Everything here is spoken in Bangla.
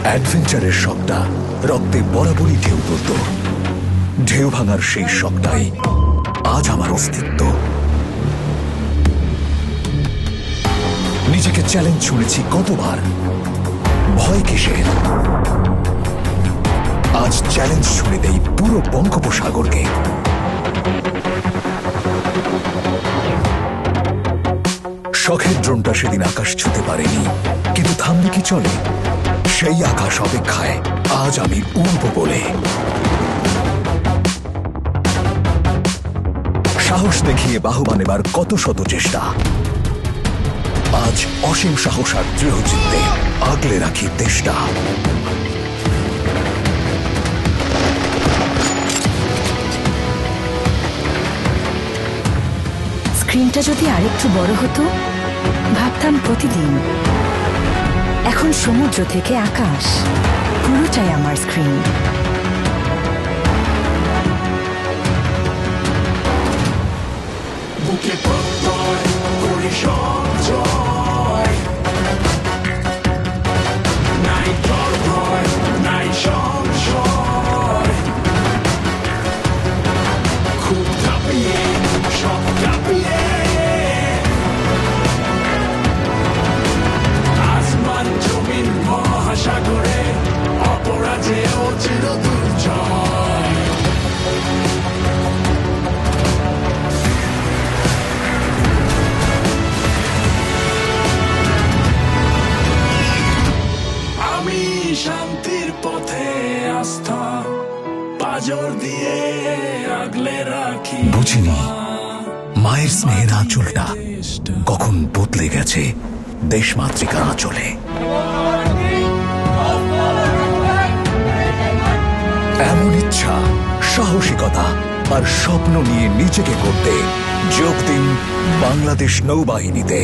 অ্যাডভেঞ্চারের শখটা রক্তে বরাবরই ঢেউ তুলত। ঢেউ ভাঙার সেই শখটাই আজ আমার অস্তিত্ব। নিজেকে চ্যালেঞ্জ ছুড়েছি কতবার, ভয় কিসের? আজ চ্যালেঞ্জ ছুড়ে দেই পুরো বঙ্গোপসাগরকে। শখের ড্রোনটা সেদিন আকাশ ছুঁতে পারেনি, কিন্তু থামলে কি চলে? সেই আকাশ অপেক্ষায় আজ আমি উড়ব বলে। সাহস দেখিয়ে বাহবা নেবার কত শত চেষ্টা, আজ অসীম সাহস আর দৃঢ় চিত্তে আগলে রাখি দেশটা। স্ক্রিনটা যদি আরেকটু বড় হতো, ভাবতাম প্রতিদিন। এখন সমুদ্র থেকে আকাশ পুরোটাই আমার স্ক্রিন। বুকে প্রত্যয় করি সঞ্চয়, নাই ডর ভয় নাই সংশয়। খুব কাঁপিয়ে সব কাঁপিয়ে আসমান জমিন মহাসাগরে অপরাজেয় চির দুর্জয়। আমি শান্তির পথে আস্থা পাজর দিয়ে আগলে রাখি। বুঝিনি মায়ের স্নেহের আঁচলটা কখন বদলে গেছে দেশমাতৃকার আঁচলে। এমন ইচ্ছা, সাহসিকতা আর স্বপ্ন নিয়ে নিজেকে করতে যোগ দিন বাংলাদেশ নৌবাহিনীতে।